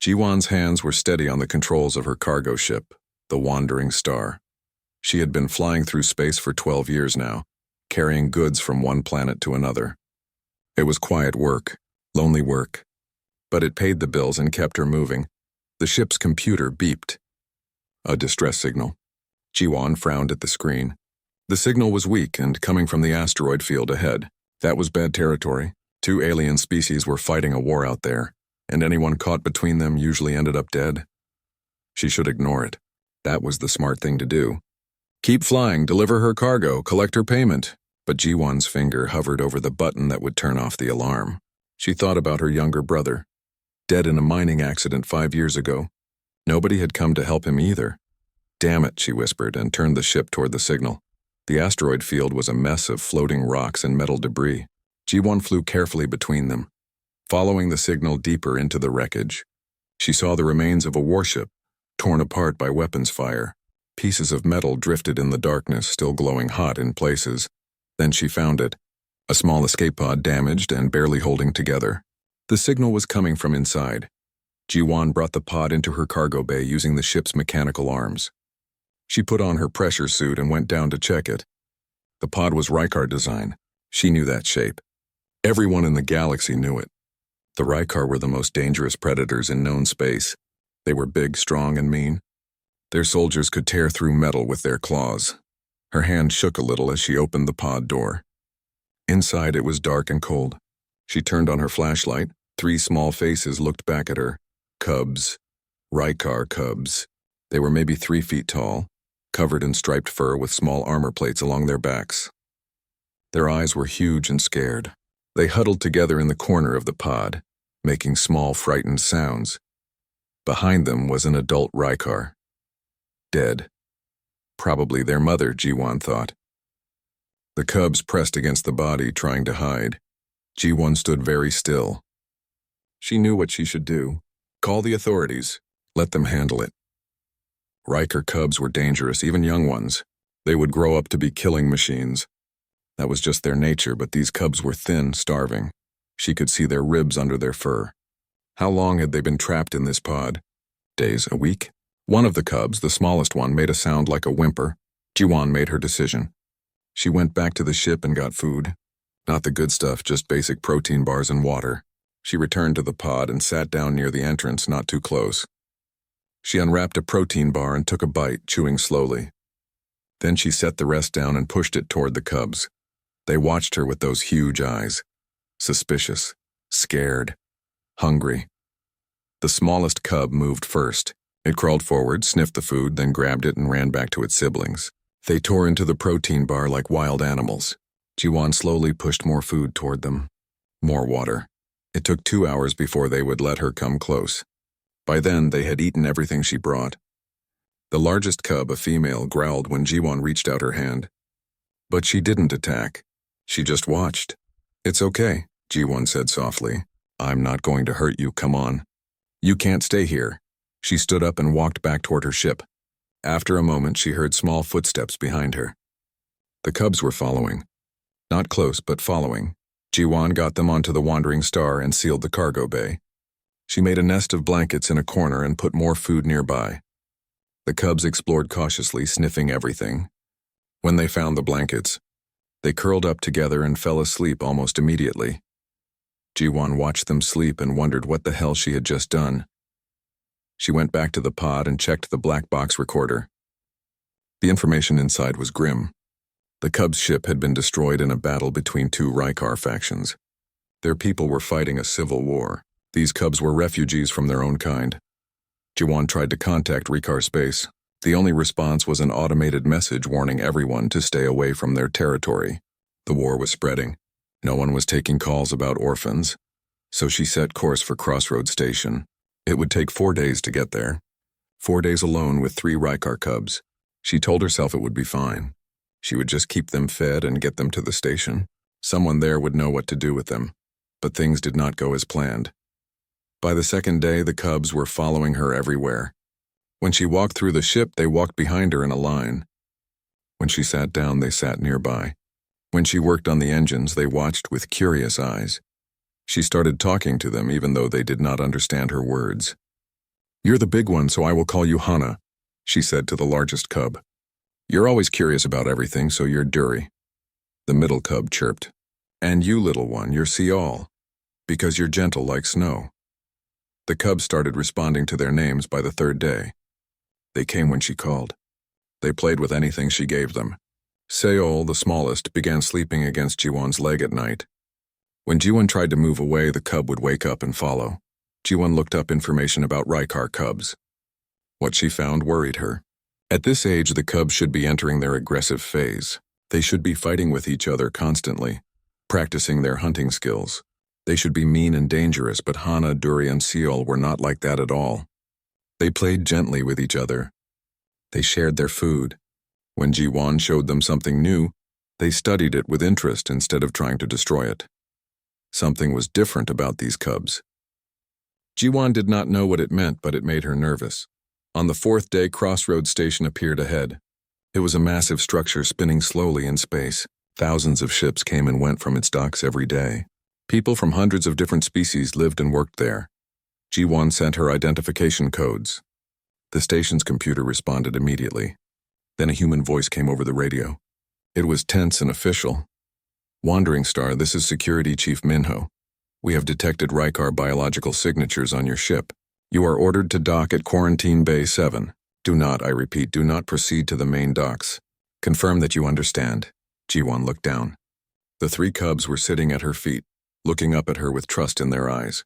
Jiwan's hands were steady on the controls of her cargo ship, the Wandering Star. She had been flying through space for 12 years now, carrying goods from one planet to another. It was quiet work, lonely work, but it paid the bills and kept her moving. The ship's computer beeped. A distress signal. Jiwan frowned at the screen. The signal was weak and coming from the asteroid field ahead. That was bad territory. 2 alien species were fighting a war out there, and anyone caught between them usually ended up dead. She should ignore it. That was the smart thing to do. Keep flying, deliver her cargo, collect her payment. But Jiwan's finger hovered over the button that would turn off the alarm. She thought about her younger brother, dead in a mining accident 5 years ago. Nobody had come to help him either. Damn it, she whispered and turned the ship toward the signal. The asteroid field was a mess of floating rocks and metal debris. Jiwan flew carefully between them, following the signal deeper into the wreckage. She saw the remains of a warship, torn apart by weapons fire. Pieces of metal drifted in the darkness, still glowing hot in places. Then she found it, a small escape pod damaged and barely holding together. The signal was coming from inside. Jiwan brought the pod into her cargo bay using the ship's mechanical arms. She put on her pressure suit and went down to check it. The pod was Rykar design. She knew that shape. Everyone in the galaxy knew it. The Rykar were the most dangerous predators in known space. They were big, strong, and mean. Their soldiers could tear through metal with their claws. Her hand shook a little as she opened the pod door. Inside it was dark and cold. She turned on her flashlight. 3 small faces looked back at her. Cubs. Rykar cubs. They were maybe 3 feet tall, covered in striped fur with small armor plates along their backs. Their eyes were huge and scared. They huddled together in the corner of the pod, making small, frightened sounds. Behind them was an adult Rykar. Dead. Probably their mother, Jiwan thought. The cubs pressed against the body, trying to hide. Jiwan stood very still. She knew what she should do. Call the authorities. Let them handle it. Rykar cubs were dangerous, even young ones. They would grow up to be killing machines. That was just their nature, but these cubs were thin, starving. She could see their ribs under their fur. How long had they been trapped in this pod? Days, a week? One of the cubs, the smallest one, made a sound like a whimper. Jiwan made her decision. She went back to the ship and got food. Not the good stuff, just basic protein bars and water. She returned to the pod and sat down near the entrance, not too close. She unwrapped a protein bar and took a bite, chewing slowly. Then she set the rest down and pushed it toward the cubs. They watched her with those huge eyes. Suspicious, scared, hungry. The smallest cub moved first. It crawled forward, sniffed the food, then grabbed it and ran back to its siblings. They tore into the protein bar like wild animals. Jiwan slowly pushed more food toward them. More water. It took 2 hours before they would let her come close. By then, they had eaten everything she brought. The largest cub, a female, growled when Jiwan reached out her hand. But she didn't attack. She just watched. It's okay, Jiwan said softly. I'm not going to hurt you, come on. You can't stay here. She stood up and walked back toward her ship. After a moment, she heard small footsteps behind her. The cubs were following. Not close, but following. Jiwan got them onto the Wandering Star and sealed the cargo bay. She made a nest of blankets in a corner and put more food nearby. The cubs explored cautiously, sniffing everything. When they found the blankets, they curled up together and fell asleep almost immediately. Jiwan watched them sleep and wondered what the hell she had just done. She went back to the pod and checked the black box recorder. The information inside was grim. The Cubs' ship had been destroyed in a battle between 2 Rykar factions. Their people were fighting a civil war. These Cubs were refugees from their own kind. Jiwan tried to contact Rykar Space. The only response was an automated message warning everyone to stay away from their territory. The war was spreading. No one was taking calls about orphans, so she set course for Crossroads Station. It would take 4 days to get there. 4 days alone with 3 Rykar Cubs. She told herself it would be fine. She would just keep them fed and get them to the station. Someone there would know what to do with them. But things did not go as planned. By the second day, the Cubs were following her everywhere. When she walked through the ship, they walked behind her in a line. When she sat down, they sat nearby. When she worked on the engines, they watched with curious eyes. She started talking to them even though they did not understand her words. "You're the big one, so I will call you Hana," she said to the largest cub. "You're always curious about everything, so you're Duri." The middle cub chirped. "And you, little one, you're Siol, because you're gentle like snow." The cubs started responding to their names by the third day. They came when she called. They played with anything she gave them. Seol, the smallest, began sleeping against Jiwon's leg at night. When Jiwon tried to move away, the cub would wake up and follow. Jiwon looked up information about Rykar cubs. What she found worried her. At this age, the cubs should be entering their aggressive phase. They should be fighting with each other constantly, practicing their hunting skills. They should be mean and dangerous, but Hana, Duri, and Seol were not like that at all. They played gently with each other. They shared their food. When Jiwon showed them something new, they studied it with interest instead of trying to destroy it. Something was different about these cubs. Jiwon did not know what it meant, but it made her nervous. On the fourth day, Crossroads Station appeared ahead. It was a massive structure spinning slowly in space. Thousands of ships came and went from its docks every day. People from hundreds of different species lived and worked there. Jiwon sent her identification codes. The station's computer responded immediately. Then a human voice came over the radio. It was tense and official. "Wandering Star, this is Security Chief Minho. We have detected Rykar biological signatures on your ship. You are ordered to dock at Quarantine Bay 7. Do not, I repeat, do not proceed to the main docks. Confirm that you understand." Jiwon looked down. The three cubs were sitting at her feet, looking up at her with trust in their eyes.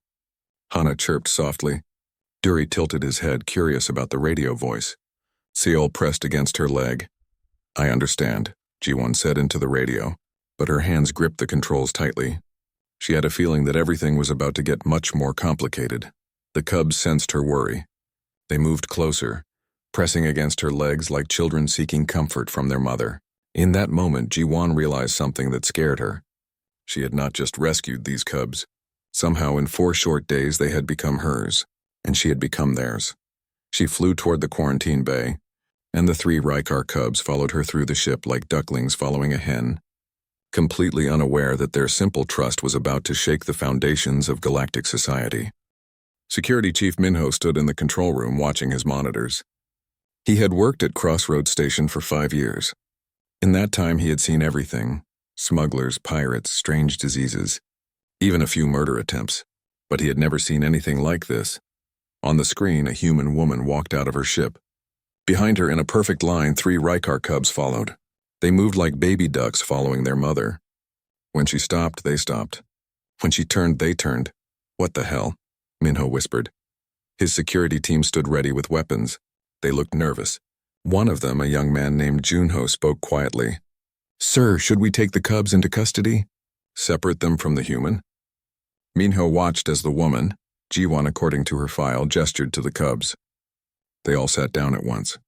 Hana chirped softly. Duri tilted his head, curious about the radio voice. Seol pressed against her leg. "I understand," Jiwon said into the radio, but her hands gripped the controls tightly. She had a feeling that everything was about to get much more complicated. The cubs sensed her worry. They moved closer, pressing against her legs like children seeking comfort from their mother. In that moment, Jiwon realized something that scared her. She had not just rescued these cubs. Somehow, in 4 short days, they had become hers, and she had become theirs. She flew toward the quarantine bay, and the 3 Rykar cubs followed her through the ship like ducklings following a hen, completely unaware that their simple trust was about to shake the foundations of galactic society. Security Chief Minho stood in the control room watching his monitors. He had worked at Crossroads Station for 5 years. In that time, he had seen everything: smugglers, pirates, strange diseases, even a few murder attempts. But he had never seen anything like this. On the screen, a human woman walked out of her ship. Behind her, in a perfect line, 3 Rykar cubs followed. They moved like baby ducks following their mother. When she stopped, they stopped. When she turned, they turned. "What the hell?" Minho whispered. His security team stood ready with weapons. They looked nervous. One of them, a young man named Junho, spoke quietly. "Sir, should we take the cubs into custody? Separate them from the human?" Minho watched as the woman, Jiwon according to her file, gestured to the cubs. They all sat down at once.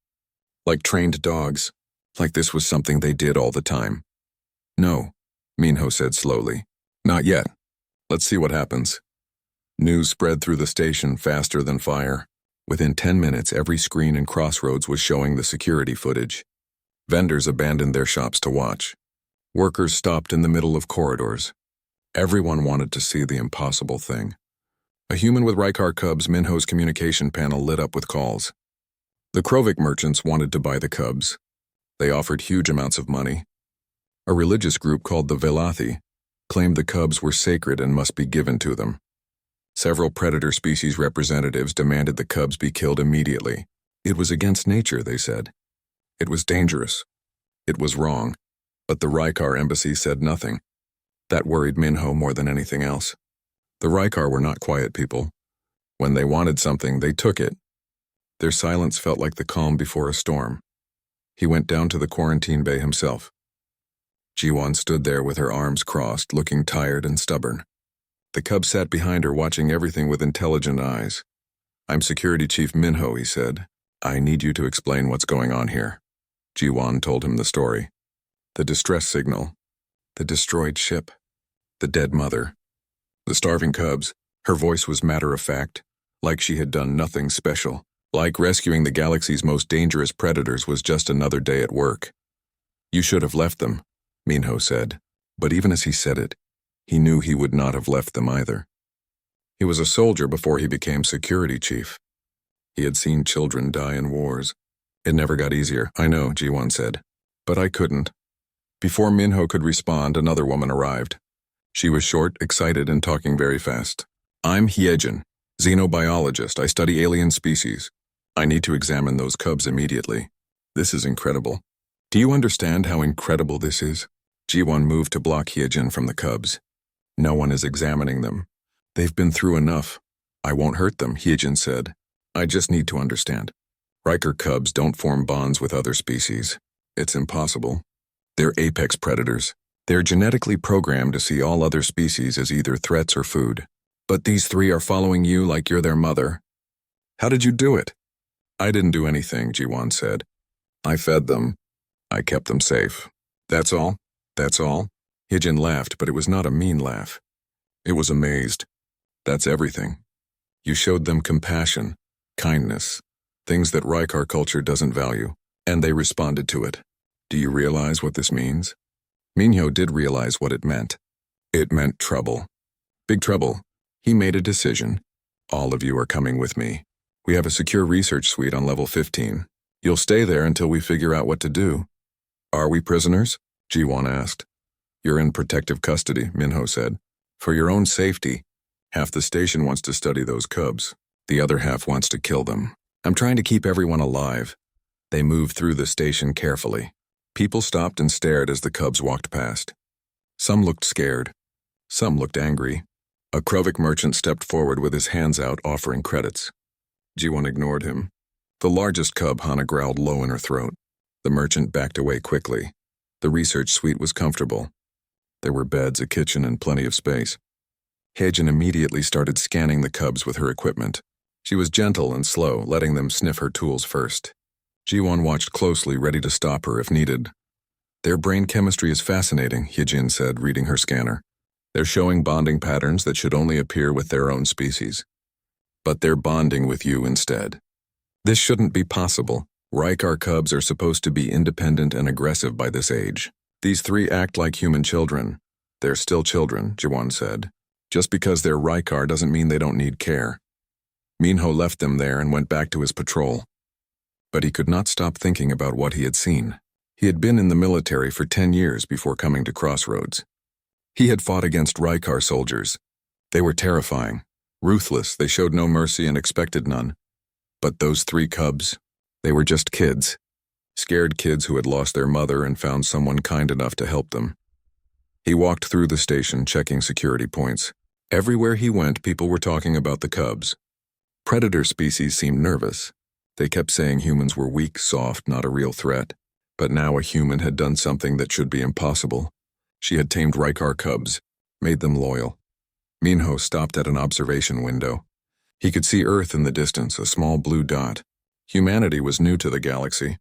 Like trained dogs, like this was something they did all the time. "No," Minho said slowly. "Not yet. Let's see what happens." News spread through the station faster than fire. Within 10 minutes, every screen in Crossroads was showing the security footage. Vendors abandoned their shops to watch. Workers stopped in the middle of corridors. Everyone wanted to see the impossible thing. A human with Rykar cubs, Minho's communication panel lit up with calls. The Krovik merchants wanted to buy the cubs. They offered huge amounts of money. A religious group called the Velathi claimed the cubs were sacred and must be given to them. Several predator species representatives demanded the cubs be killed immediately. It was against nature, they said. It was dangerous. It was wrong. But the Rykar embassy said nothing. That worried Minho more than anything else. The Rykar were not quiet people. When they wanted something, they took it. Their silence felt like the calm before a storm. He went down to the quarantine bay himself. Jiwon stood there with her arms crossed, looking tired and stubborn. The cub sat behind her, watching everything with intelligent eyes. "I'm Security Chief Minho," he said. "I need you to explain what's going on here." Jiwon told him the story. The distress signal, the destroyed ship, the dead mother, the starving cubs. Her voice was matter-of-fact, like she had done nothing special, like rescuing the galaxy's most dangerous predators was just another day at work. "You should have left them," Minho said. But even as he said it, he knew he would not have left them either. He was a soldier before he became security chief. He had seen children die in wars. It never got easier, I know, Ji-won said. But I couldn't. Before Minho could respond, another woman arrived. She was short, excited, and talking very fast. I'm Hyejin, xenobiologist. I study alien species. I need to examine those cubs immediately. This is incredible. Do you understand how incredible this is? Ji-won moved to block Hyejin from the cubs. No one is examining them. They've been through enough. I won't hurt them, Hyejin said. I just need to understand. Riker cubs don't form bonds with other species. It's impossible. They're apex predators. They're genetically programmed to see all other species as either threats or food. But these three are following you like you're their mother. How did you do it? I didn't do anything, Ji-won said. I fed them. I kept them safe. That's all? That's all? Hyejin laughed, but it was not a mean laugh. It was amazed. That's everything. You showed them compassion, kindness, things that Riker culture doesn't value, and they responded to it. Do you realize what this means? Minho did realize what it meant. It meant trouble. Big trouble. He made a decision. All of you are coming with me. We have a secure research suite on level 15. You'll stay there until we figure out what to do. Are we prisoners? Ji-won asked. You're in protective custody, Minho said. For your own safety. Half the station wants to study those cubs. The other half wants to kill them. I'm trying to keep everyone alive. They moved through the station carefully. People stopped and stared as the cubs walked past. Some looked scared. Some looked angry. A Krovik merchant stepped forward with his hands out, offering credits. Ji-won ignored him. The largest cub, Hana, growled low in her throat. The merchant backed away quickly. The research suite was comfortable. There were beds, a kitchen, and plenty of space. Hyejin immediately started scanning the cubs with her equipment. She was gentle and slow, letting them sniff her tools first. Ji-won watched closely, ready to stop her if needed. Their brain chemistry is fascinating, Hyejin said, reading her scanner. They're showing bonding patterns that should only appear with their own species. But they're bonding with you instead. This shouldn't be possible. Riker cubs are supposed to be independent and aggressive by this age. These three act like human children. They're still children, Ji-won said. Just because they're Riker doesn't mean they don't need care. Minho left them there and went back to his patrol. But he could not stop thinking about what he had seen. He had been in the military for 10 years before coming to Crossroads. He had fought against Riker soldiers. They were terrifying, ruthless, they showed no mercy and expected none. But those three cubs, they were just kids. Scared kids who had lost their mother and found someone kind enough to help them. He walked through the station, checking security points. Everywhere he went, people were talking about the cubs. Predator species seemed nervous. They kept saying humans were weak, soft, not a real threat. But now a human had done something that should be impossible. She had tamed Riker cubs, made them loyal. Minho stopped at an observation window. He could see Earth in the distance, a small blue dot. Humanity was new to the galaxy.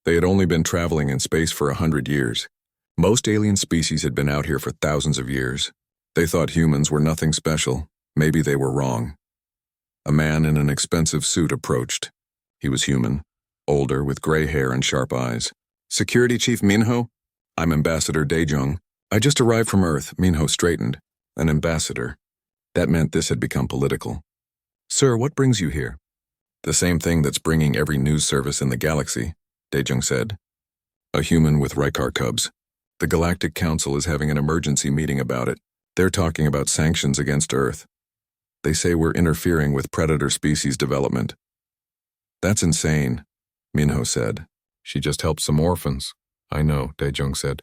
They had only been traveling in space for 100 years. Most alien species had been out here for thousands of years. They thought humans were nothing special. Maybe they were wrong. A man in an expensive suit approached. He was human, older, with gray hair and sharp eyes. Security Chief Minho? I'm Ambassador Daejung. I just arrived from Earth, Minho straightened. An ambassador. That meant this had become political. Sir, what brings you here? The same thing that's bringing every news service in the galaxy, Daejung said. A human with Riker cubs. The Galactic Council is having an emergency meeting about it. They're talking about sanctions against Earth. They say we're interfering with predator species development. That's insane, Minho said. She just helped some orphans. I know, Daejung said.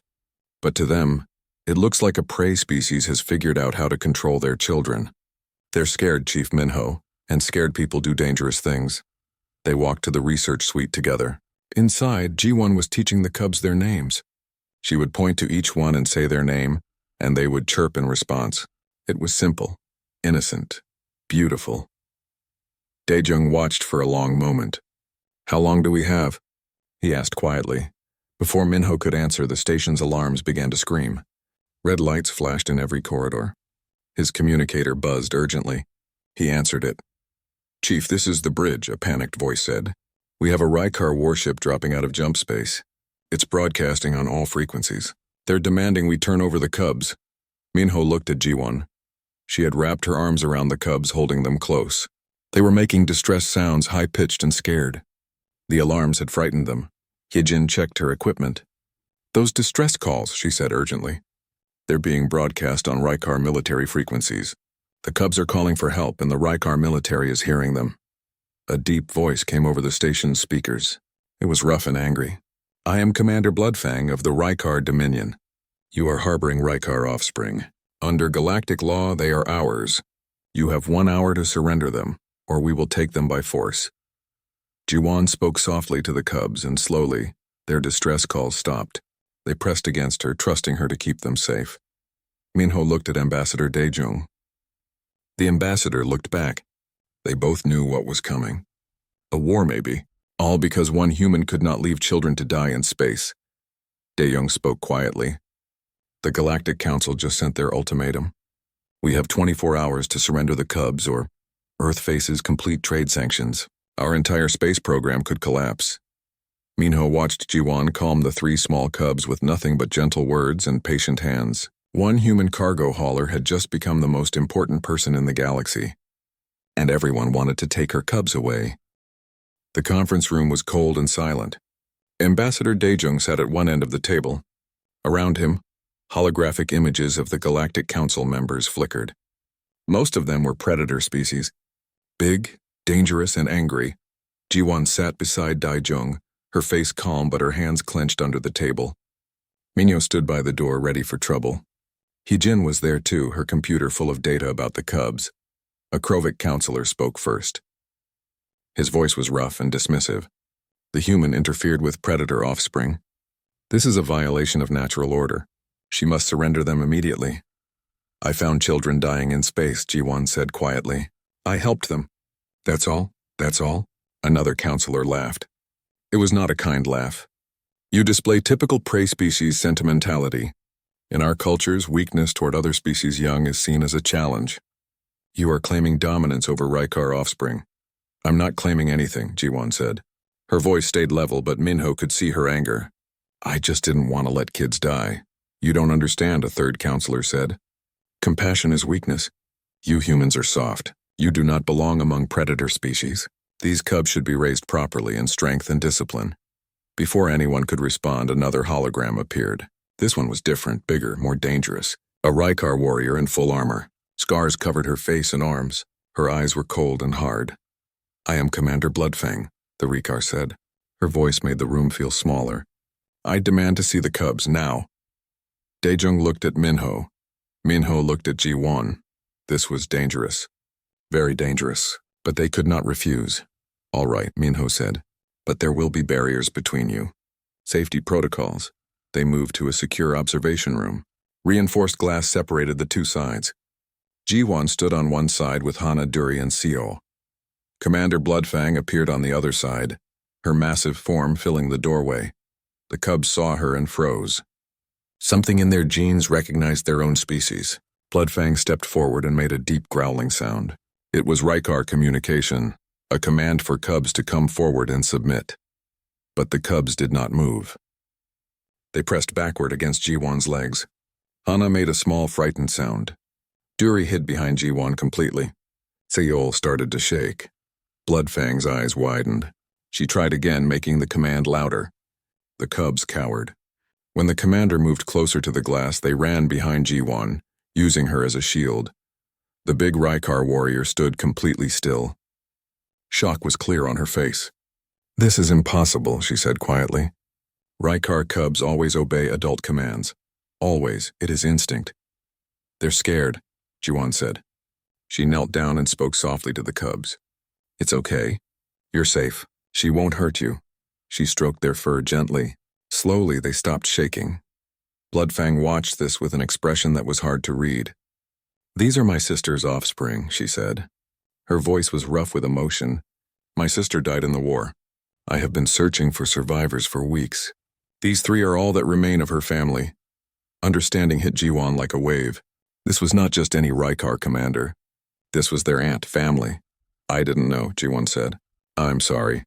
But to them, it looks like a prey species has figured out how to control their children. They're scared, Chief Minho, and scared people do dangerous things. They walked to the research suite together. Inside, Ji-won was teaching the cubs their names. She would point to each one and say their name, and they would chirp in response. It was simple, innocent, beautiful. Daejung watched for a long moment. How long do we have? He asked quietly. Before Minho could answer, the station's alarms began to scream. Red lights flashed in every corridor. His communicator buzzed urgently. He answered it. Chief, this is the bridge, a panicked voice said. We have a Riker warship dropping out of jump space. It's broadcasting on all frequencies. They're demanding we turn over the cubs. Minho looked at Ji-won. She had wrapped her arms around the cubs, holding them close. They were making distressed sounds, high-pitched and scared. The alarms had frightened them. Hyejin checked her equipment. "Those distress calls," she said urgently. "They're being broadcast on Rykar military frequencies. The Cubs are calling for help, and the Rykar military is hearing them." A deep voice came over the station's speakers. It was rough and angry. "I am Commander Bloodfang of the Rykar Dominion. You are harboring Rykar offspring. Under galactic law, they are ours. You have 1 hour to surrender them, or we will take them by force." Jiwon spoke softly to the Cubs, and slowly, their distress calls stopped. They pressed against her, trusting her to keep them safe. Minho looked at Ambassador Daejung. The ambassador looked back. They both knew what was coming. A war, maybe, all because one human could not leave children to die in space. Daejung spoke quietly. "The Galactic Council just sent their ultimatum. We have 24 hours to surrender the Cubs, or Earth faces complete trade sanctions. Our entire space program could collapse." Minho watched Jiwon calm the 3 small Cubs with nothing but gentle words and patient hands. One human cargo hauler had just become the most important person in the galaxy, and everyone wanted to take her Cubs away. The conference room was cold and silent. Ambassador Daejung sat at one end of the table. Around him, holographic images of the Galactic Council members flickered. Most of them were predator species. Big, dangerous, and angry. Jiwon sat beside Daejung, her face calm but her hands clenched under the table. Minho stood by the door, ready for trouble. Hyejin was there too, her computer full of data about the Cubs. A Krovic counselor spoke first. His voice was rough and dismissive. "The human interfered with predator offspring. This is a violation of natural order. She must surrender them immediately." "I found children dying in space," Jiwon said quietly. "I helped them." "That's all? That's all?" Another counselor laughed. It was not a kind laugh. "You display typical prey species sentimentality. In our cultures, weakness toward other species young is seen as a challenge. You are claiming dominance over Rykar offspring." "I'm not claiming anything," Jiwon said. Her voice stayed level, but Minho could see her anger. "I just didn't want to let kids die." "You don't understand," a third counselor said. "Compassion is weakness. You humans are soft. You do not belong among predator species. These Cubs should be raised properly in strength and discipline." Before anyone could respond, another hologram appeared. This one was different, bigger, more dangerous. A Rykar warrior in full armor. Scars covered her face and arms. Her eyes were cold and hard. "I am Commander Bloodfang," the Rykar said. Her voice made the room feel smaller. "I demand to see the Cubs now." Daejung looked at Minho. Minho looked at Jiwon. This was dangerous. Very dangerous. But they could not refuse. "All right," Minho said. "But there will be barriers between you. Safety protocols." They moved to a secure observation room. Reinforced glass separated the 2 sides. Jiwon stood on one side with Hana, Duri, and Seo. Commander Bloodfang appeared on the other side, her massive form filling the doorway. The Cubs saw her and froze. Something in their genes recognized their own species. Bloodfang stepped forward and made a deep growling sound. It was Rykar communication, a command for Cubs to come forward and submit. But the Cubs did not move. They pressed backward against Jiwon's legs. Hana made a small frightened sound. Duri hid behind Jiwon completely. Seol started to shake. Bloodfang's eyes widened. She tried again, making the command louder. The Cubs cowered. When the commander moved closer to the glass, they ran behind Jiwon, using her as a shield. The big Rykar warrior stood completely still. Shock was clear on her face. "This is impossible," she said quietly. "Rykar Cubs always obey adult commands. Always. It is instinct." "They're scared," Jiwon said. She knelt down and spoke softly to the Cubs. "It's okay. You're safe. She won't hurt you." She stroked their fur gently. Slowly, they stopped shaking. Bloodfang watched this with an expression that was hard to read. "These are my sister's offspring," she said. Her voice was rough with emotion. "My sister died in the war. I have been searching for survivors for weeks. These 3 are all that remain of her family." Understanding hit Jiwon like a wave. This was not just any Rykar commander. This was their aunt family. "I didn't know," Jiwon said. "I'm sorry."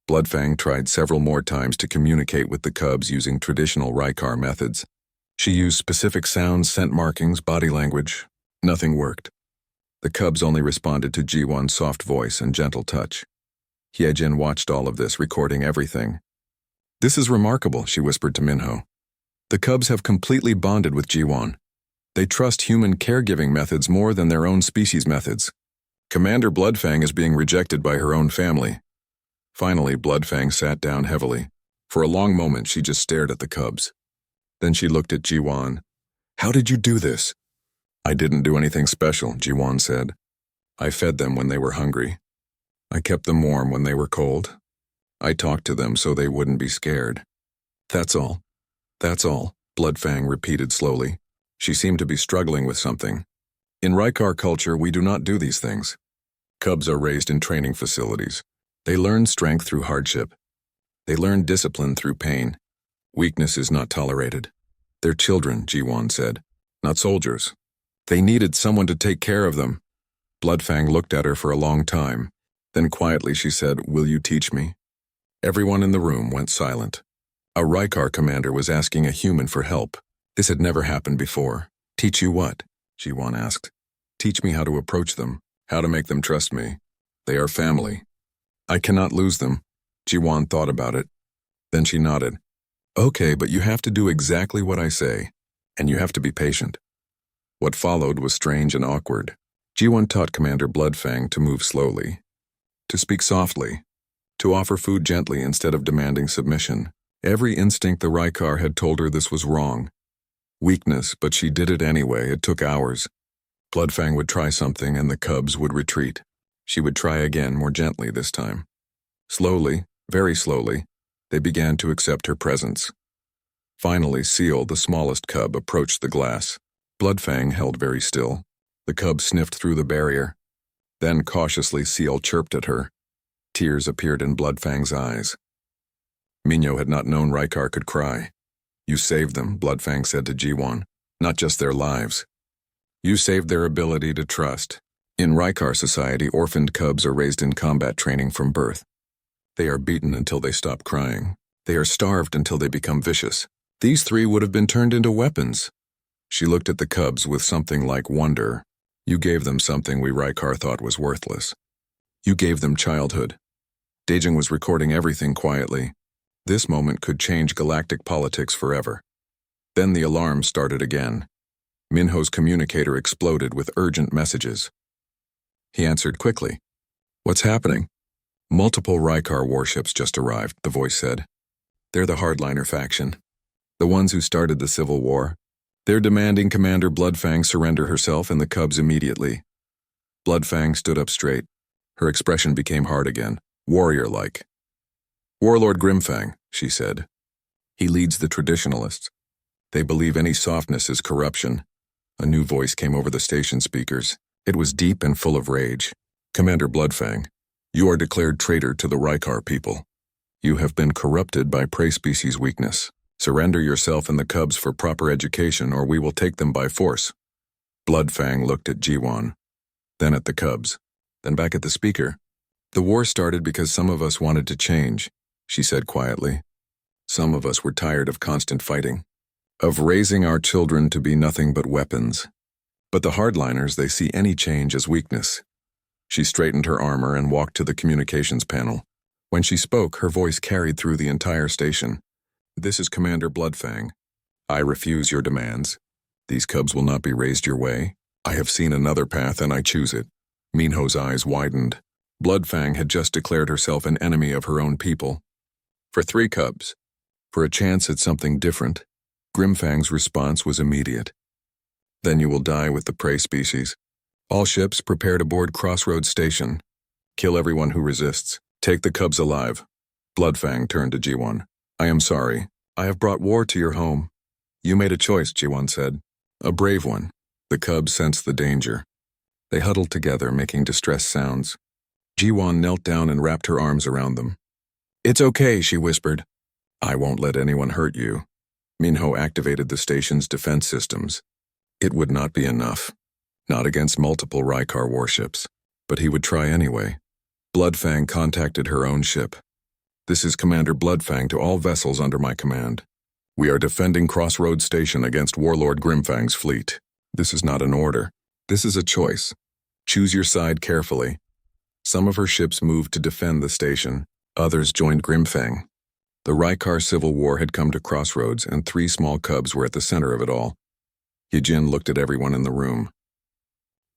Bloodfang tried several more times to communicate with the Cubs using traditional Rykar methods. She used specific sounds, scent markings, body language. Nothing worked. The cubs only responded to Ji-won's soft voice and gentle touch. Hyejin watched all of this, recording everything. "This is remarkable," she whispered to Minho. "The cubs have completely bonded with Ji-won. They trust human caregiving methods more than their own species methods. Commander Bloodfang is being rejected by her own family." Finally, Bloodfang sat down heavily. For a long moment, she just stared at the cubs. Then she looked at Ji-won. "How did you do this?" "I didn't do anything special," Ji-won said. "I fed them when they were hungry. I kept them warm when they were cold. I talked to them so they wouldn't be scared. That's all. That's all," Bloodfang repeated slowly. She seemed to be struggling with something. "In Rykar culture, we do not do these things. Cubs are raised in training facilities. They learn strength through hardship. They learn discipline through pain. Weakness is not tolerated. They're children," Ji-won said, "not soldiers. They needed someone to take care of them." Bloodfang looked at her for a long time. Then quietly she said, "Will you teach me?" Everyone in the room went silent. A Rykar commander was asking a human for help. This had never happened before. "Teach you what?" Ji-won asked. "Teach me how to approach them, how to make them trust me. They are family. I cannot lose them." Ji-won thought about it. Then she nodded. "Okay, but you have to do exactly what I say, and you have to be patient." What followed was strange and awkward. Ji-won taught Commander Bloodfang to move slowly, to speak softly, to offer food gently instead of demanding submission. Every instinct the Rykar had told her this was wrong. Weakness, but she did it anyway. It took hours. Bloodfang would try something and the cubs would retreat. She would try again, more gently this time. Slowly, very slowly, they began to accept her presence. Finally, Seal, the smallest cub, approached the glass. Bloodfang held very still. The cub sniffed through the barrier. Then, cautiously, Seal chirped at her. Tears appeared in Bloodfang's eyes. Minho had not known Rykar could cry. "You saved them," Bloodfang said to Ji-won. "Not just their lives. You saved their ability to trust. In Rykar society, orphaned cubs are raised in combat training from birth. They are beaten until they stop crying. They are starved until they become vicious. These three would have been turned into weapons." She looked at the cubs with something like wonder. "You gave them something we Rykar thought was worthless. You gave them childhood." Daejing was recording everything quietly. This moment could change galactic politics forever. Then the alarm started again. Minho's communicator exploded with urgent messages. He answered quickly. "What's happening?" "Multiple Rykar warships just arrived," the voice said. "They're the hardliner faction. The ones who started the Civil War. They're demanding Commander Bloodfang surrender herself and the cubs immediately." Bloodfang stood up straight. Her expression became hard again, warrior-like. "Warlord Grimfang," she said. "He leads the traditionalists. They believe any softness is corruption." A new voice came over the station speakers. It was deep and full of rage. "Commander Bloodfang, you are declared traitor to the Rykar people. You have been corrupted by prey species weakness. Surrender yourself and the cubs for proper education, or we will take them by force." Bloodfang looked at Ji-won, then at the cubs, then back at the speaker. "The war started because some of us wanted to change," she said quietly. "Some of us were tired of constant fighting, of raising our children to be nothing but weapons. But the hardliners, they see any change as weakness." She straightened her armor and walked to the communications panel. When she spoke, her voice carried through the entire station. "This is Commander Bloodfang. I refuse your demands. These cubs will not be raised your way. I have seen another path and I choose it." Minho's eyes widened. Bloodfang had just declared herself an enemy of her own people. For 3 cubs. For a chance at something different. Grimfang's response was immediate. "Then you will die with the prey species. All ships prepare to board Crossroads Station. Kill everyone who resists. Take the cubs alive." Bloodfang turned to Ji-won. "I am sorry. I have brought war to your home." "You made a choice," Ji-won said. "A brave one." The cubs sensed the danger. They huddled together, making distressed sounds. Ji-won knelt down and wrapped her arms around them. "It's okay," she whispered. "I won't let anyone hurt you." Minho activated the station's defense systems. It would not be enough. Not against multiple Rykar warships. But he would try anyway. Bloodfang contacted her own ship. "This is Commander Bloodfang to all vessels under my command. We are defending Crossroads Station against Warlord Grimfang's fleet. This is not an order. This is a choice. Choose your side carefully. Some of her ships moved to defend the station. Others joined Grimfang. The Rykar Civil War had come to crossroads, and 3 small cubs were at the center of it all. Yijin looked at everyone in the room.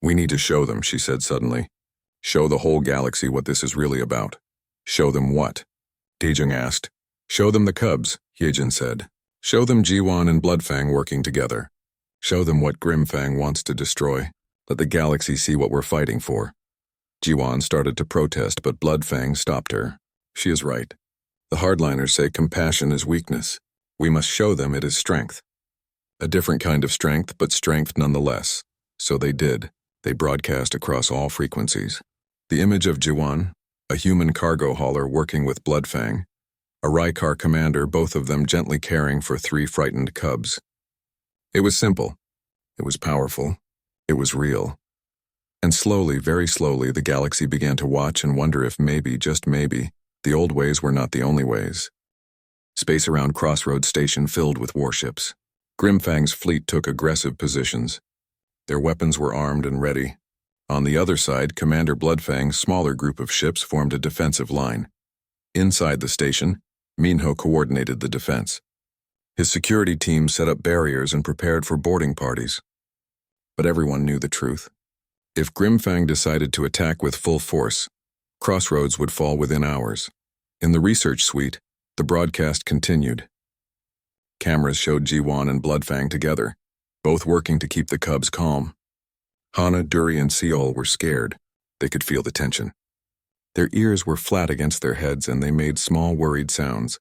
"We need to show them," she said suddenly. "Show the whole galaxy what this is really about." "Show them what?" Daejung asked. "Show them the cubs," Yijin said. "Show them Jiwan and Bloodfang working together. Show them what Grimfang wants to destroy. Let the galaxy see what we're fighting for." Jiwan started to protest, but Bloodfang stopped her. "She is right. The hardliners say compassion is weakness. We must show them it is strength. A different kind of strength, but strength nonetheless." So they did. They broadcast across all frequencies. The image of Jiwan, a human cargo hauler working with Bloodfang, a Rykar commander, both of them gently caring for 3 frightened cubs. It was simple. It was powerful. It was real. And slowly, very slowly, the galaxy began to watch and wonder if maybe, just maybe, the old ways were not the only ways. Space around Crossroads Station filled with warships. Grimfang's fleet took aggressive positions. Their weapons were armed and ready. On the other side, Commander Bloodfang's smaller group of ships formed a defensive line. Inside the station, Minho coordinated the defense. His security team set up barriers and prepared for boarding parties. But everyone knew the truth. If Grimfang decided to attack with full force, Crossroads would fall within hours. In the research suite, the broadcast continued. Cameras showed Jiwan and Bloodfang together, both working to keep the cubs calm. Hana, Duri, and Seol were scared. They could feel the tension. Their ears were flat against their heads, and they made small, worried sounds.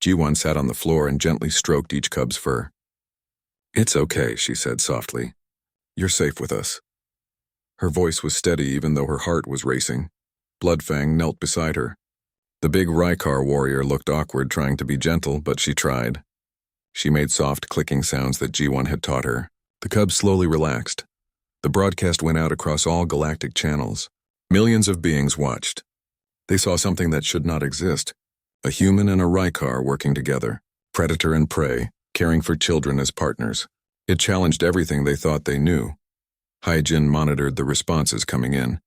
Jiwan sat on the floor and gently stroked each cub's fur. "It's okay," she said softly. "You're safe with us." Her voice was steady even though her heart was racing. Bloodfang knelt beside her. The big Rykar warrior looked awkward trying to be gentle, but she tried. She made soft clicking sounds that Jiwan had taught her. The cubs slowly relaxed. The broadcast went out across all galactic channels. Millions of beings watched. They saw something that should not exist. A human and a Rykar working together. Predator and prey, caring for children as partners. It challenged everything they thought they knew. Hyjin monitored the responses coming in.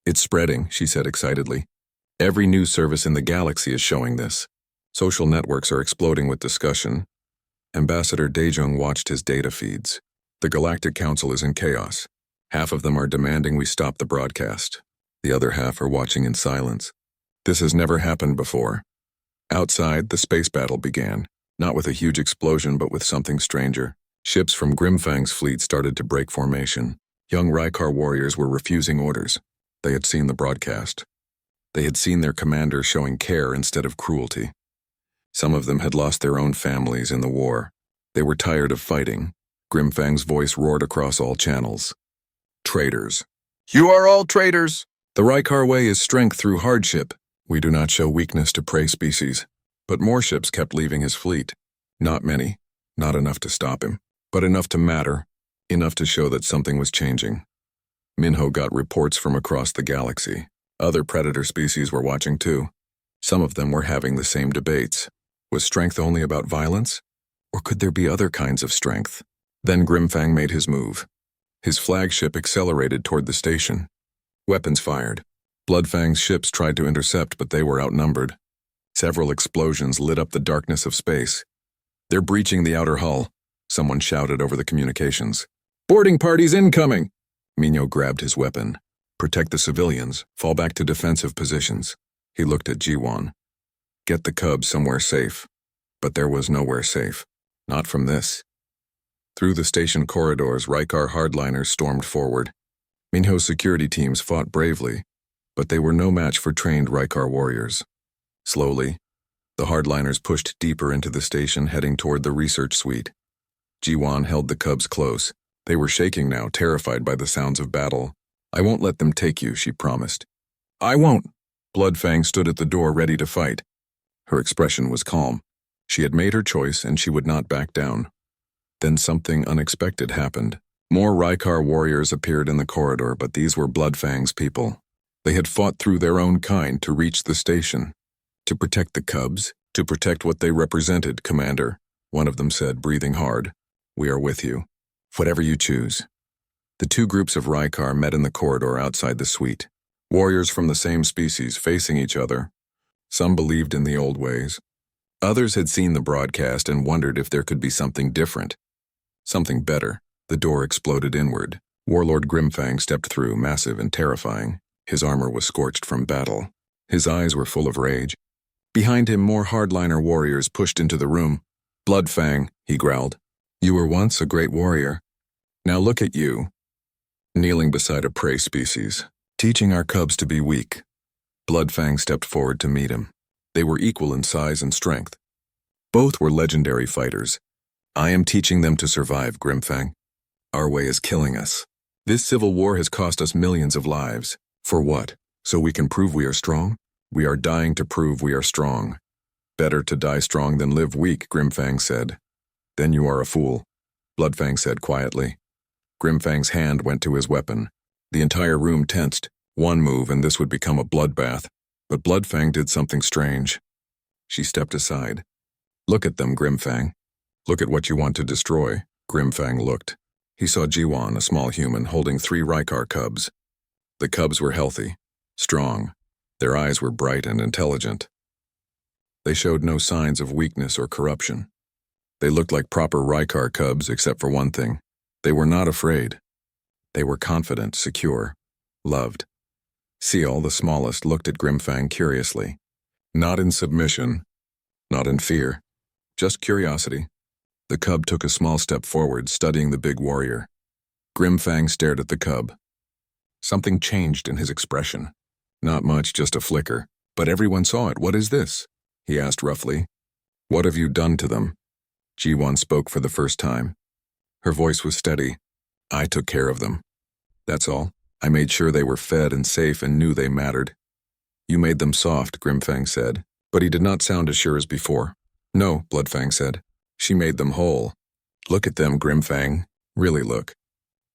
"It's spreading," she said excitedly. "Every news service in the galaxy is showing this. Social networks are exploding with discussion." Ambassador Daejung watched his data feeds. "The Galactic Council is in chaos. Half of them are demanding we stop the broadcast. The other half are watching in silence. This has never happened before." Outside, the space battle began, not with a huge explosion but with something stranger. Ships from Grimfang's fleet started to break formation. Young Rykar warriors were refusing orders. They had seen the broadcast. They had seen their commander showing care instead of cruelty. Some of them had lost their own families in the war. They were tired of fighting. Grimfang's voice roared across all channels. "Traitors. You are all traitors! The Rykar way is strength through hardship. We do not show weakness to prey species." But more ships kept leaving his fleet. Not many, not enough to stop him, but enough to matter, enough to show that something was changing. Minho got reports from across the galaxy. Other predator species were watching too. Some of them were having the same debates. Was strength only about violence? Or could there be other kinds of strength? Then Grimfang made his move. His flagship accelerated toward the station. Weapons fired. Bloodfang's ships tried to intercept, but they were outnumbered. Several explosions lit up the darkness of space. "They're breaching the outer hull," someone shouted over the communications. "Boarding parties incoming!" Minho grabbed his weapon. "Protect the civilians. Fall back to defensive positions." He looked at Jiwan. "Get the cubs somewhere safe." But there was nowhere safe. Not from this. Through the station corridors, Rykar hardliners stormed forward. Minho's security teams fought bravely, but they were no match for trained Rykar warriors. Slowly, the hardliners pushed deeper into the station, heading toward the research suite. Jiwan held the cubs close. They were shaking now, terrified by the sounds of battle. "I won't let them take you," she promised. "I won't." Bloodfang stood at the door ready to fight. Her expression was calm. She had made her choice and she would not back down. Then something unexpected happened. More Rykar warriors appeared in the corridor, but these were Bloodfang's people. They had fought through their own kind to reach the station. "To protect the cubs, to protect what they represented, Commander," one of them said, breathing hard. "We are with you. Whatever you choose." The two groups of Rykar met in the corridor outside the suite. Warriors from the same species facing each other. Some believed in the old ways. Others had seen the broadcast and wondered if there could be something different. Something better. The door exploded inward. Warlord Grimfang stepped through, massive and terrifying. His armor was scorched from battle. His eyes were full of rage. Behind him, more hardliner warriors pushed into the room. Bloodfang, he growled. You were once a great warrior. Now look at you. Kneeling beside a prey species, teaching our cubs to be weak. Bloodfang stepped forward to meet him. They were equal in size and strength. Both were legendary fighters. I am teaching them to survive, Grimfang. Our way is killing us. This civil war has cost us millions of lives. For what? So we can prove we are strong? We are dying to prove we are strong. Better to die strong than live weak, Grimfang said. Then you are a fool, Bloodfang said quietly. Grimfang's hand went to his weapon. The entire room tensed. One move and this would become a bloodbath. But Bloodfang did something strange. She stepped aside. Look at them, Grimfang. Look at what you want to destroy. Grimfang looked. He saw Jiwan, a small human, holding 3 Rykar cubs. The cubs were healthy, strong. Their eyes were bright and intelligent. They showed no signs of weakness or corruption. They looked like proper Rykar cubs except for one thing. They were not afraid. They were confident, secure, loved. Seal, the smallest, looked at Grimfang curiously. Not in submission, not in fear, just curiosity. The cub took a small step forward, studying the big warrior. Grimfang stared at the cub. Something changed in his expression. Not much, just a flicker. But everyone saw it. What is this? He asked roughly. What have you done to them? Jiwan spoke for the first time. Her voice was steady. I took care of them. That's all. I made sure they were fed and safe and knew they mattered. You made them soft, Grimfang said. But he did not sound as sure as before. No, Bloodfang said. She made them whole. Look at them, Grimfang. Really look.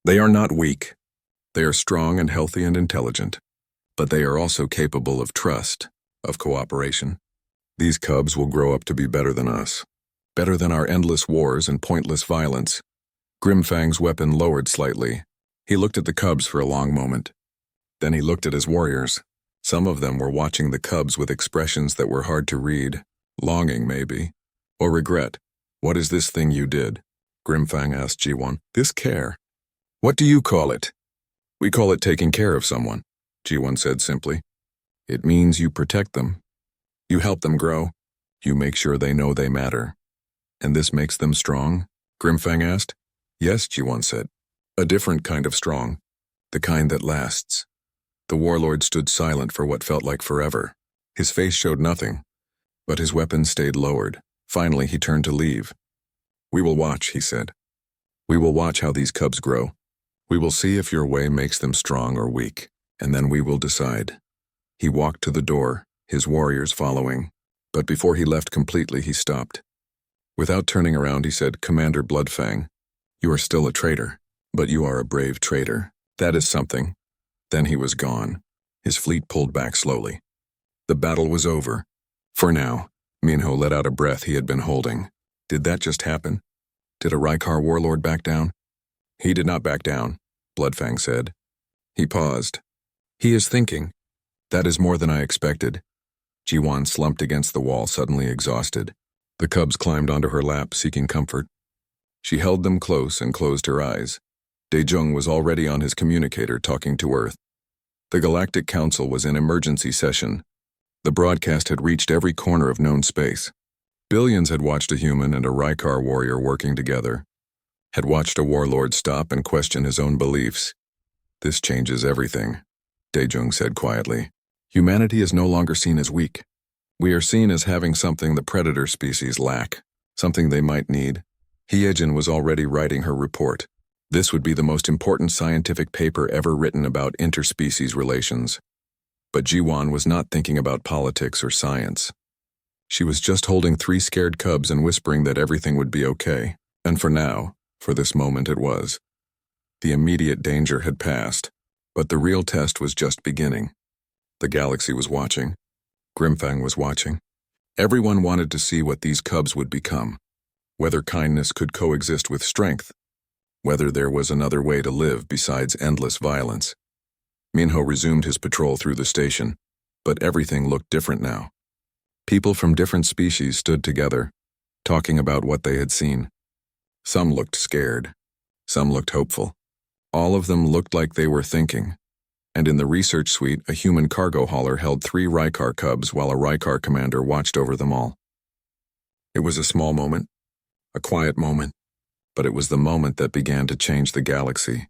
They are not weak. They are strong and healthy and intelligent. But they are also capable of trust, of cooperation. These cubs will grow up to be better than us. Better than our endless wars and pointless violence. Grimfang's weapon lowered slightly. He looked at the cubs for a long moment. Then he looked at his warriors. Some of them were watching the cubs with expressions that were hard to read. Longing, maybe. Or regret. What is this thing you did? Grimfang asked Jiwan. This care. What do you call it? We call it taking care of someone, Jiwan said simply. It means you protect them. You help them grow. You make sure they know they matter. And this makes them strong? Grimfang asked. Yes, Jiwan said. A different kind of strong. The kind that lasts. The warlord stood silent for what felt like forever. His face showed nothing, but his weapon stayed lowered. Finally, he turned to leave. We will watch, he said. We will watch how these cubs grow. We will see if your way makes them strong or weak, and then we will decide. He walked to the door, his warriors following. But before he left completely, he stopped. Without turning around, he said, Commander Bloodfang, you are still a traitor, but you are a brave traitor. That is something. Then he was gone. His fleet pulled back slowly. The battle was over. For now, Minho let out a breath he had been holding. Did that just happen? Did a Rykar warlord back down? He did not back down, Bloodfang said. He paused. He is thinking. That is more than I expected. Jiwan slumped against the wall, suddenly exhausted. The cubs climbed onto her lap, seeking comfort. She held them close and closed her eyes. Daejung was already on his communicator talking to Earth. The Galactic Council was in emergency session. The broadcast had reached every corner of known space. Billions had watched a human and a Rykar warrior working together. Had watched a warlord stop and question his own beliefs. This changes everything, Daejung said quietly. Humanity is no longer seen as weak. We are seen as having something the predator species lack, something they might need. Hyejin was already writing her report. This would be the most important scientific paper ever written about interspecies relations. But Jiwan was not thinking about politics or science. She was just holding 3 scared cubs and whispering that everything would be okay. And for now, for this moment it was. The immediate danger had passed, but the real test was just beginning. The galaxy was watching. Grimfang was watching. Everyone wanted to see what these cubs would become, whether kindness could coexist with strength, whether there was another way to live besides endless violence. Minho resumed his patrol through the station, but everything looked different now. People from different species stood together, talking about what they had seen. Some looked scared. Some looked hopeful. All of them looked like they were thinking. And in the research suite, a human cargo hauler held 3 Rykar cubs while a Rykar commander watched over them all. It was a small moment, a quiet moment, but it was the moment that began to change the galaxy.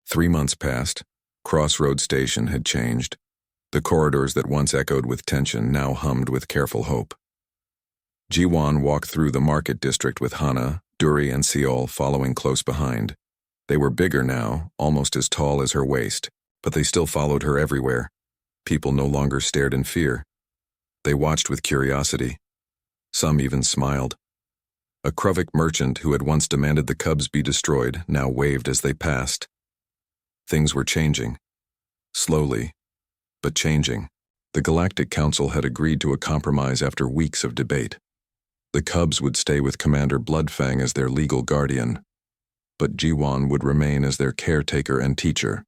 3 months passed. Crossroads Station had changed. The corridors that once echoed with tension now hummed with careful hope. Jiwan walked through the market district with Hana, Duri, and Seol following close behind. They were bigger now, almost as tall as her waist, but they still followed her everywhere. People no longer stared in fear. They watched with curiosity. Some even smiled. A Kruvik merchant who had once demanded the cubs be destroyed now waved as they passed. Things were changing. Slowly, but changing. The Galactic Council had agreed to a compromise after weeks of debate. The cubs would stay with Commander Bloodfang as their legal guardian, but Jiwan would remain as their caretaker and teacher.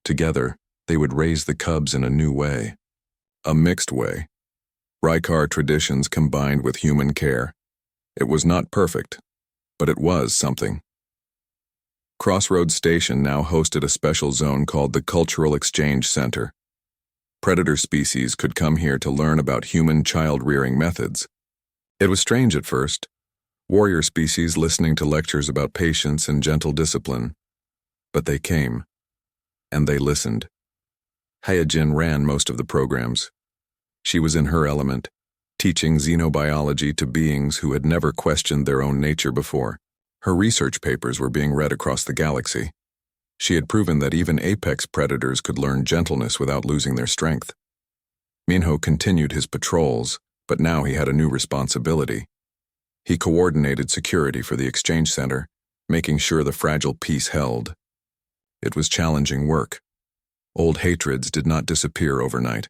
Together, they would raise the cubs in a new way. A mixed way. Rykar traditions combined with human care. It was not perfect, but it was something. Crossroads Station now hosted a special zone called the Cultural Exchange Center. Predator species could come here to learn about human child-rearing methods. It was strange at first, warrior species listening to lectures about patience and gentle discipline. But they came, and they listened. Hyojin ran most of the programs. She was in her element, teaching xenobiology to beings who had never questioned their own nature before. Her research papers were being read across the galaxy. She had proven that even apex predators could learn gentleness without losing their strength. Minho continued his patrols, but now he had a new responsibility. He coordinated security for the exchange center, making sure the fragile peace held. It was challenging work. Old hatreds did not disappear overnight.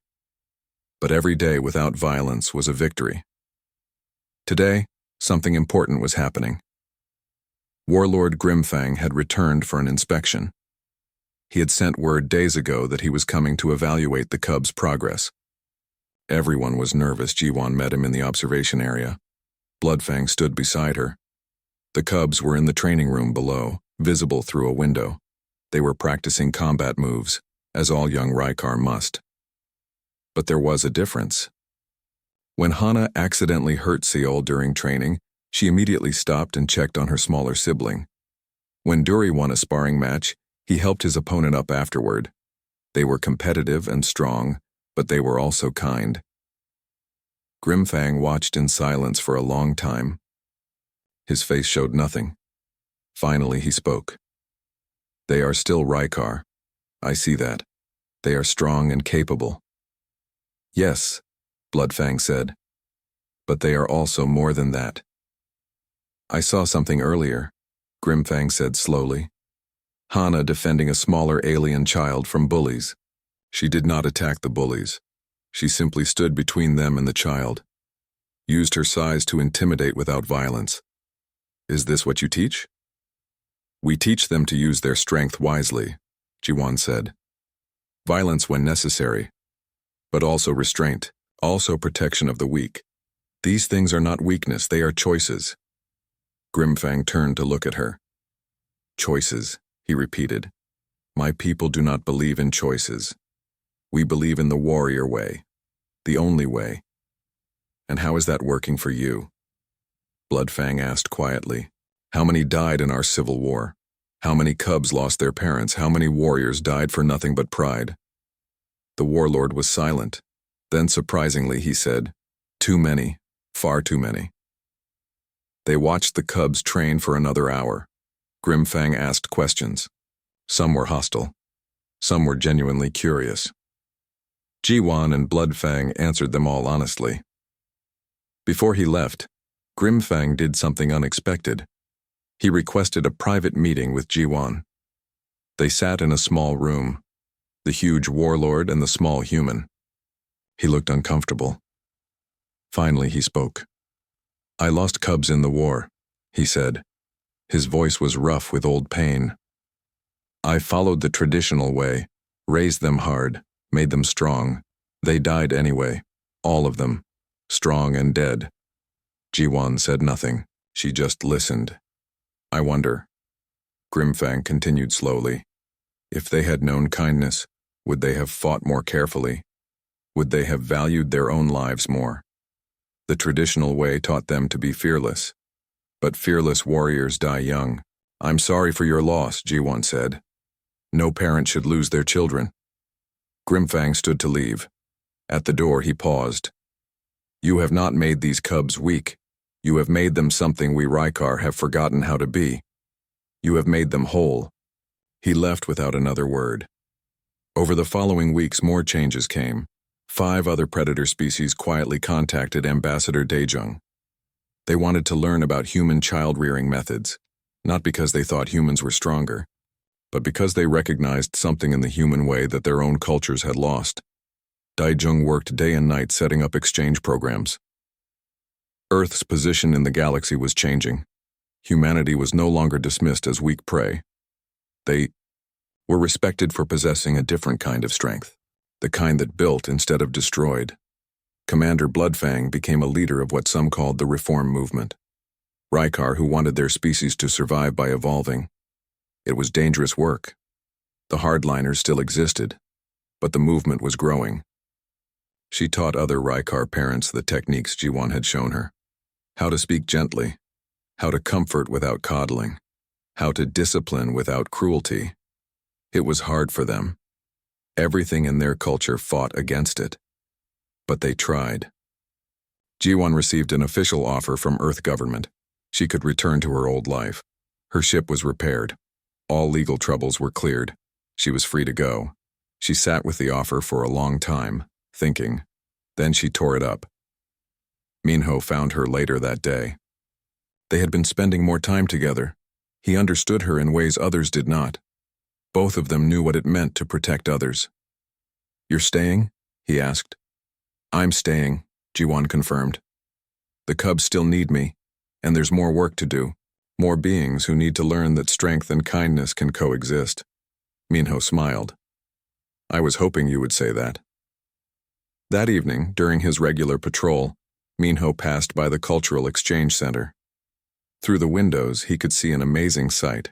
But every day without violence was a victory. Today, something important was happening. Warlord Grimfang had returned for an inspection. He had sent word days ago that he was coming to evaluate the cubs' progress. Everyone was nervous. Jiwan met him in the observation area. Bloodfang stood beside her. The cubs were in the training room below, visible through a window. They were practicing combat moves, as all young Rykar must. But there was a difference. When Hana accidentally hurt Seol during training, she immediately stopped and checked on her smaller sibling. When Duri won a sparring match, he helped his opponent up afterward. They were competitive and strong, but they were also kind. Grimfang watched in silence for a long time. His face showed nothing. Finally, he spoke. They are still Rykar. I see that. They are strong and capable. Yes, Bloodfang said. But they are also more than that. I saw something earlier, Grimfang said slowly. Hana defending a smaller alien child from bullies. She did not attack the bullies. She simply stood between them and the child. Used her size to intimidate without violence. Is this what you teach? We teach them to use their strength wisely, Jiwan said. Violence when necessary, but also restraint, also protection of the weak. These things are not weakness, they are choices. Grimfang turned to look at her. Choices, he repeated. My people do not believe in choices. We believe in the warrior way, the only way. And how is that working for you? Bloodfang asked quietly. How many died in our civil war? How many cubs lost their parents? How many warriors died for nothing but pride? The warlord was silent. Then surprisingly he said, Too many, far too many. They watched the cubs train for another hour. Grimfang asked questions. Some were hostile. Some were genuinely curious. Jiwan and Bloodfang answered them all honestly. Before he left, Grimfang did something unexpected. He requested a private meeting with Jiwan. They sat in a small room, the huge warlord and the small human. He looked uncomfortable. Finally he spoke. I lost cubs in the war, he said. His voice was rough with old pain. I followed the traditional way, raised them hard, made them strong. They died anyway, all of them, strong and dead. Ji-won said nothing. She just listened. I wonder, Grimfang continued slowly, if they had known kindness, would they have fought more carefully? Would they have valued their own lives more? The traditional way taught them to be fearless. But fearless warriors die young. I'm sorry for your loss, Ji-won said. No parent should lose their children. Grimfang stood to leave. At the door he paused. You have not made these cubs weak. You have made them something we Rykar have forgotten how to be. You have made them whole. He left without another word. Over the following weeks more changes came. 5 other predator species quietly contacted Ambassador Daejung. They wanted to learn about human child-rearing methods, not because they thought humans were stronger, but because they recognized something in the human way that their own cultures had lost. Daejung worked day and night setting up exchange programs. Earth's position in the galaxy was changing. Humanity was no longer dismissed as weak prey. They were respected for possessing a different kind of strength, the kind that built instead of destroyed. Commander Bloodfang became a leader of what some called the Reform Movement. Rykar who wanted their species to survive by evolving. It was dangerous work. The hardliners still existed, but the movement was growing. She taught other Rykar parents the techniques Ji-won had shown her. How to speak gently, how to comfort without coddling, how to discipline without cruelty. It was hard for them. Everything in their culture fought against it. But they tried. Ji-won received an official offer from Earth government. She could return to her old life. Her ship was repaired. All legal troubles were cleared. She was free to go. She sat with the offer for a long time, thinking. Then she tore it up. Minho found her later that day. They had been spending more time together. He understood her in ways others did not. Both of them knew what it meant to protect others. You're staying? He asked. I'm staying, Ji-won confirmed. The cubs still need me, and there's more work to do. More beings who need to learn that strength and kindness can coexist. Minho smiled. I was hoping you would say that. That evening, during his regular patrol, Minho passed by the Cultural Exchange Center. Through the windows, he could see an amazing sight.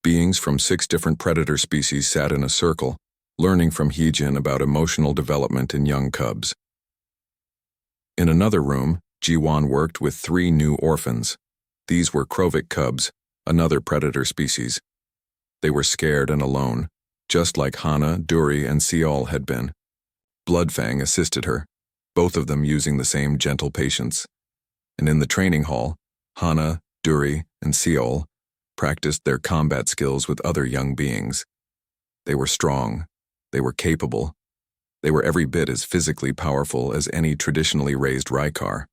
Beings from 6 different predator species sat in a circle, learning from Heejin about emotional development in young cubs. In another room, Ji-won worked with 3 new orphans. These were Krovik cubs, another predator species. They were scared and alone, just like Hana, Duri, and Seol had been. Bloodfang assisted her, both of them using the same gentle patience. And in the training hall, Hana, Duri, and Seol practiced their combat skills with other young beings. They were strong. They were capable. They were every bit as physically powerful as any traditionally raised Rykar.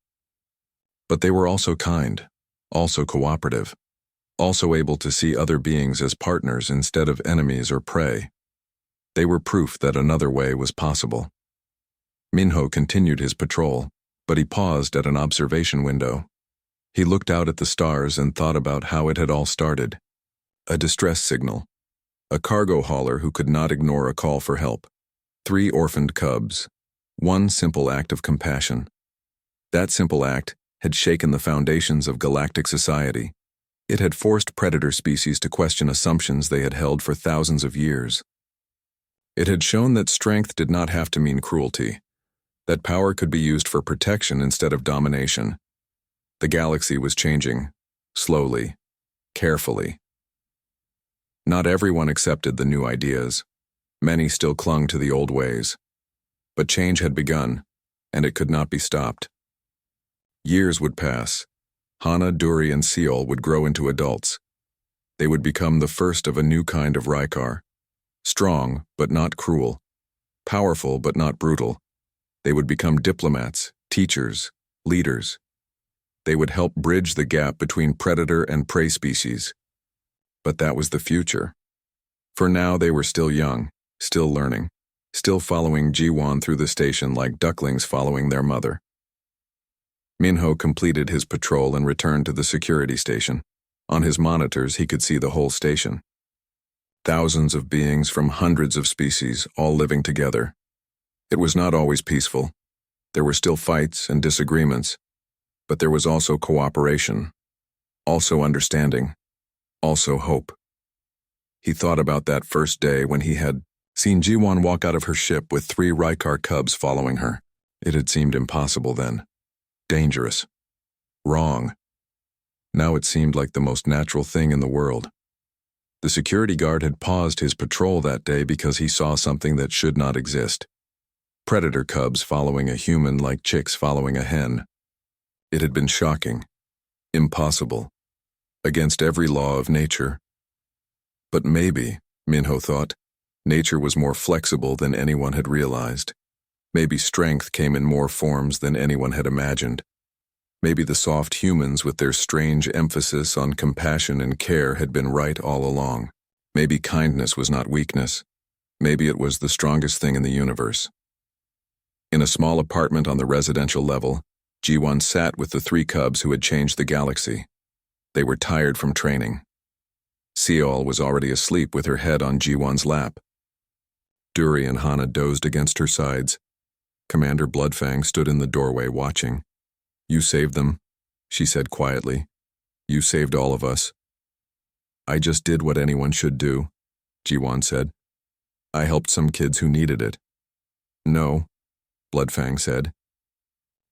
But they were also kind, also cooperative, also able to see other beings as partners instead of enemies or prey. They were proof that another way was possible. Minho continued his patrol, but he paused at an observation window. He looked out at the stars and thought about how it had all started. A distress signal. A cargo hauler who could not ignore a call for help. 3 orphaned cubs. 1 simple act of compassion. That simple act had shaken the foundations of galactic society. It had forced predator species to question assumptions they had held for thousands of years. It had shown that strength did not have to mean cruelty, that power could be used for protection instead of domination. The galaxy was changing, slowly, carefully. Not everyone accepted the new ideas. Many still clung to the old ways. But change had begun, and it could not be stopped. Years would pass. Hana, Duri, and Seol would grow into adults. They would become the first of a new kind of Rykar. Strong, but not cruel. Powerful, but not brutal. They would become diplomats, teachers, leaders. They would help bridge the gap between predator and prey species. But that was the future. For now, they were still young, still learning, still following Ji-won through the station like ducklings following their mother. Minho completed his patrol and returned to the security station. On his monitors, he could see the whole station. Thousands of beings from hundreds of species, all living together. It was not always peaceful. There were still fights and disagreements, but there was also cooperation, also understanding, also hope. He thought about that first day when he had seen Jiwon walk out of her ship with 3 Rykar cubs following her. It had seemed impossible then. Dangerous. Wrong. Now it seemed like the most natural thing in the world. The security guard had paused his patrol that day because he saw something that should not exist. Predator cubs following a human like chicks following a hen. It had been shocking. Impossible. Against every law of nature. But maybe, Minho thought, nature was more flexible than anyone had realized. Maybe strength came in more forms than anyone had imagined. Maybe the soft humans with their strange emphasis on compassion and care had been right all along. Maybe kindness was not weakness. Maybe it was the strongest thing in the universe. In a small apartment on the residential level, Jiwon sat with the 3 cubs who had changed the galaxy. They were tired from training. Seol was already asleep with her head on Jiwon's lap. Duri and Hana dozed against her sides. Commander Bloodfang stood in the doorway watching. "You saved them," she said quietly. "You saved all of us." "I just did what anyone should do," Jiwon said. "I helped some kids who needed it." "No," Bloodfang said.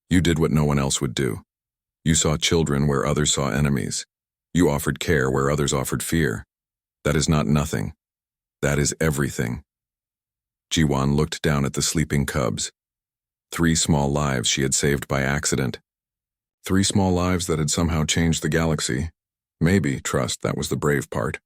"You did what no one else would do. You saw children where others saw enemies. You offered care where others offered fear. That is not nothing. That is everything." Jiwon looked down at the sleeping cubs. 3 small lives she had saved by accident. 3 small lives that had somehow changed the galaxy. Maybe, trust, that was the brave part.